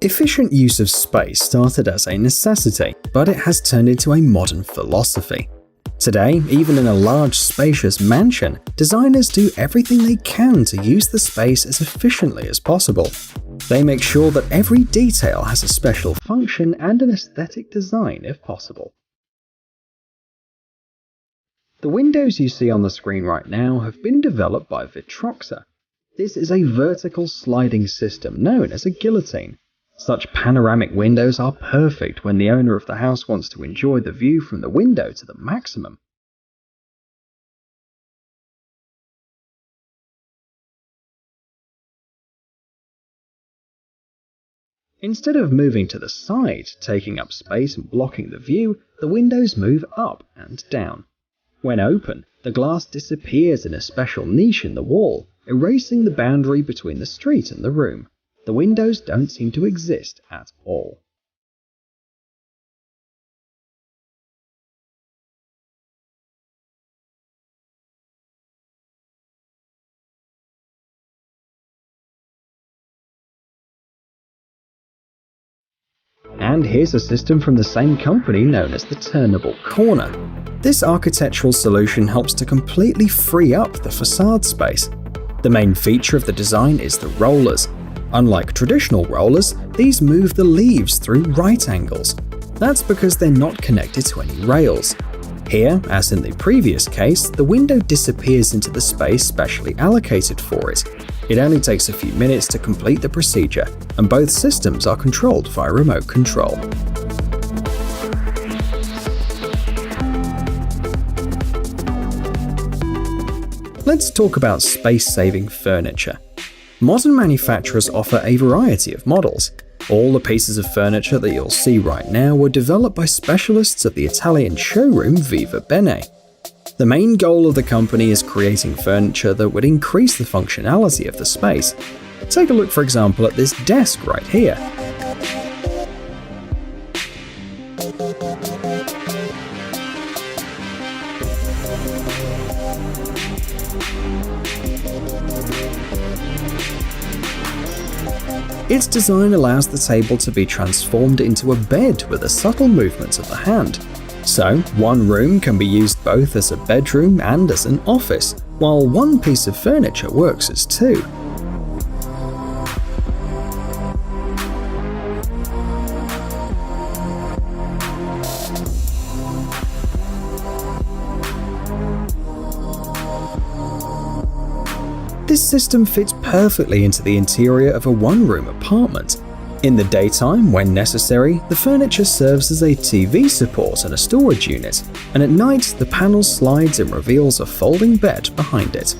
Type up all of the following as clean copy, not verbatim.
Efficient use of space started as a necessity, but it has turned into a modern philosophy. Today, even in a large, spacious mansion, designers do everything they can to use the space as efficiently as possible. They make sure that every detail has a special function and an aesthetic design if possible. The windows you see on the screen right now have been developed by Vitroxa. This is a vertical sliding system known as a guillotine. Such panoramic windows are perfect when the owner of the house wants to enjoy the view from the window to the maximum. Instead of moving to the side, taking up space and blocking the view, the windows move up and down. When open, the glass disappears in a special niche in the wall, erasing the boundary between the street and the room. The windows don't seem to exist at all. And here's a system from the same company known as the turnable corner. This architectural solution helps to completely free up the facade space. The main feature of the design is the rollers. Unlike traditional rollers, these move the leaves through right angles. That's because they're not connected to any rails. Here, as in the previous case, the window disappears into the space specially allocated for it. It only takes a few minutes to complete the procedure, and both systems are controlled via remote control. Let's talk about space-saving furniture. Modern manufacturers offer a variety of models. All the pieces of furniture that you'll see right now were developed by specialists at the Italian showroom Viva Bene. The main goal of the company is creating furniture that would increase the functionality of the space. Take a look, for example, at this desk right here. Its design allows the table to be transformed into a bed with a subtle movement of the hand. So, one room can be used both as a bedroom and as an office, while one piece of furniture works as two. This system fits perfectly into the interior of a one-room apartment. In the daytime, when necessary, the furniture serves as a TV support and a storage unit, and at night the panel slides and reveals a folding bed behind it.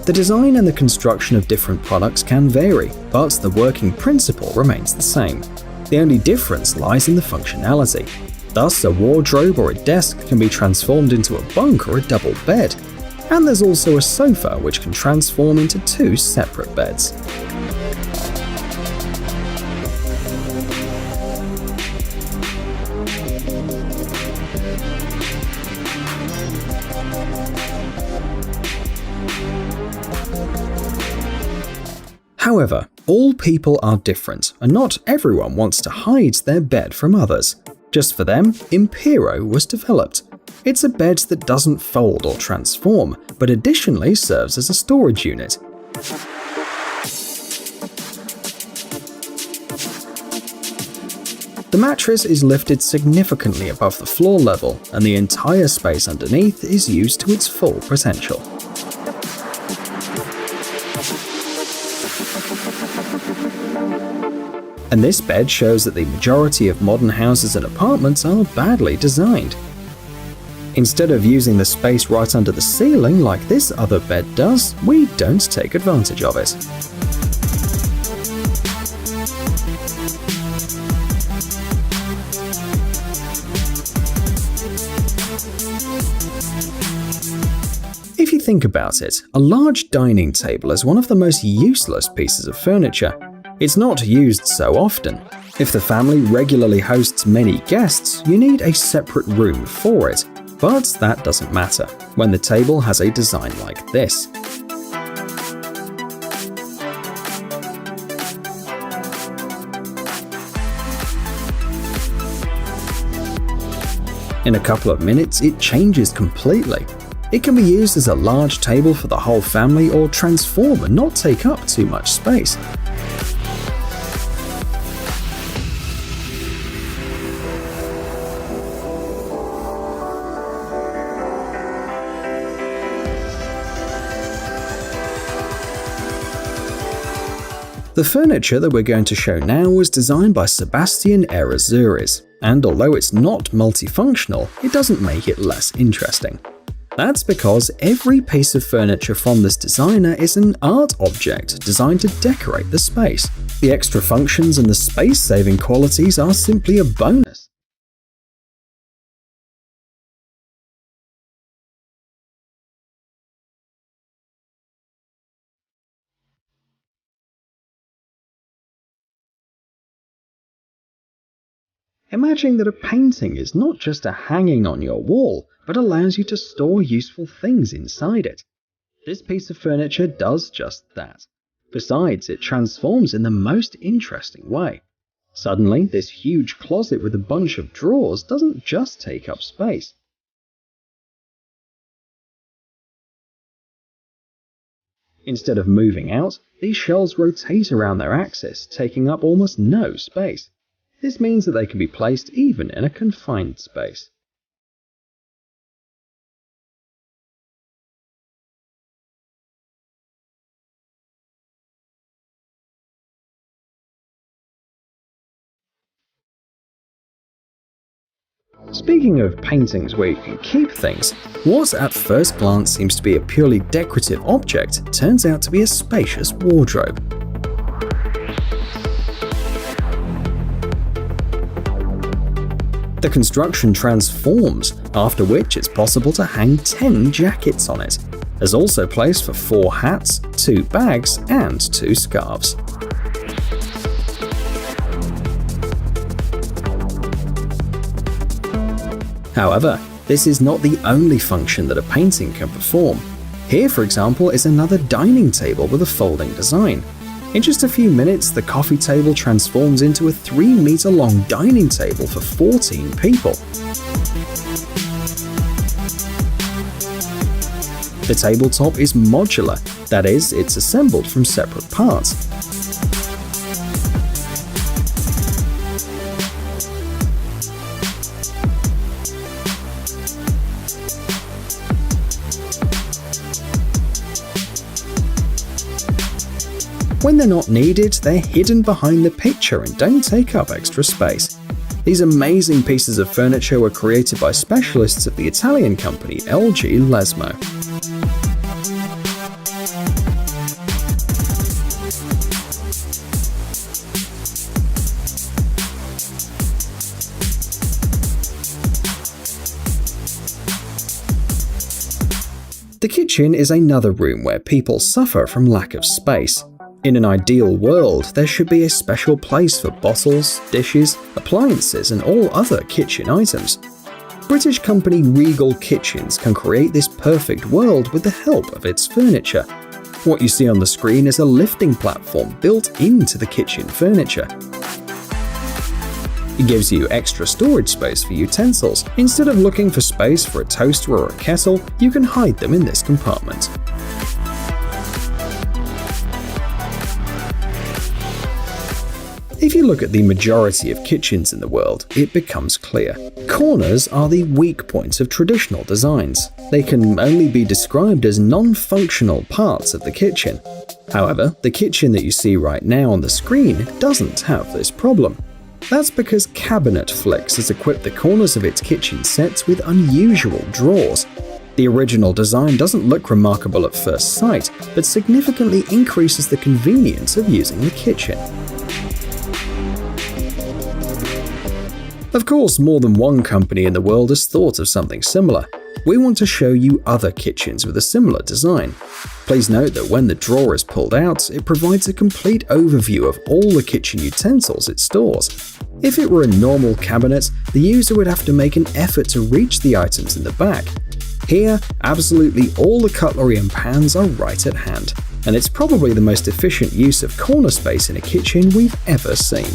The design and the construction of different products can vary, but the working principle remains the same. The only difference lies in the functionality. Thus, a wardrobe or a desk can be transformed into a bunk or a double bed. And there's also a sofa which can transform into two separate beds. However, all people are different, and not everyone wants to hide their bed from others. Just for them, Impero was developed. It's a bed that doesn't fold or transform, but additionally serves as a storage unit. The mattress is lifted significantly above the floor level, and the entire space underneath is used to its full potential. And this bed shows that the majority of modern houses and apartments are badly designed. Instead of using the space right under the ceiling like this other bed does, we don't take advantage of it. If you think about it, a large dining table is one of the most useless pieces of furniture. It's not used so often. If the family regularly hosts many guests, you need a separate room for it. But that doesn't matter when the table has a design like this. In a couple of minutes, it changes completely. It can be used as a large table for the whole family or transform and not take up too much space. The furniture that we're going to show now was designed by Sebastian Errázuriz, and although it's not multifunctional, it doesn't make it less interesting. That's because every piece of furniture from this designer is an art object designed to decorate the space. The extra functions and the space-saving qualities are simply a bonus. Imagine that a painting is not just a hanging on your wall, but allows you to store useful things inside it. This piece of furniture does just that. Besides, it transforms in the most interesting way. Suddenly, this huge closet with a bunch of drawers doesn't just take up space. Instead of moving out, these shelves rotate around their axis, taking up almost no space. This means that they can be placed even in a confined space. Speaking of paintings where you can keep things, what at first glance seems to be a purely decorative object turns out to be a spacious wardrobe. The construction transforms, after which it's possible to hang 10 jackets on it. There's also place for 4 hats, 2 bags, and 2 scarves. However, this is not the only function that a painting can perform. Here, for example, is another dining table with a folding design. In just a few minutes, the coffee table transforms into a 3-meter-long dining table for 14 people. The tabletop is modular, that is, it's assembled from separate parts. When they're not needed, they're hidden behind the picture and don't take up extra space. These amazing pieces of furniture were created by specialists at the Italian company LG Lesmo. The kitchen is another room where people suffer from lack of space. In an ideal world, there should be a special place for bottles, dishes, appliances, and all other kitchen items. British company Regal Kitchens can create this perfect world with the help of its furniture. What you see on the screen is a lifting platform built into the kitchen furniture. It gives you extra storage space for utensils. Instead of looking for space for a toaster or a kettle, you can hide them in this compartment. If you look at the majority of kitchens in the world, it becomes clear. Corners are the weak points of traditional designs. They can only be described as non-functional parts of the kitchen. However, the kitchen that you see right now on the screen doesn't have this problem. That's because Cabinet Flicks has equipped the corners of its kitchen sets with unusual drawers. The original design doesn't look remarkable at first sight, but significantly increases the convenience of using the kitchen. Of course, more than one company in the world has thought of something similar. We want to show you other kitchens with a similar design. Please note that when the drawer is pulled out, it provides a complete overview of all the kitchen utensils it stores. If it were a normal cabinet, the user would have to make an effort to reach the items in the back. Here, absolutely all the cutlery and pans are right at hand, and it's probably the most efficient use of corner space in a kitchen we've ever seen.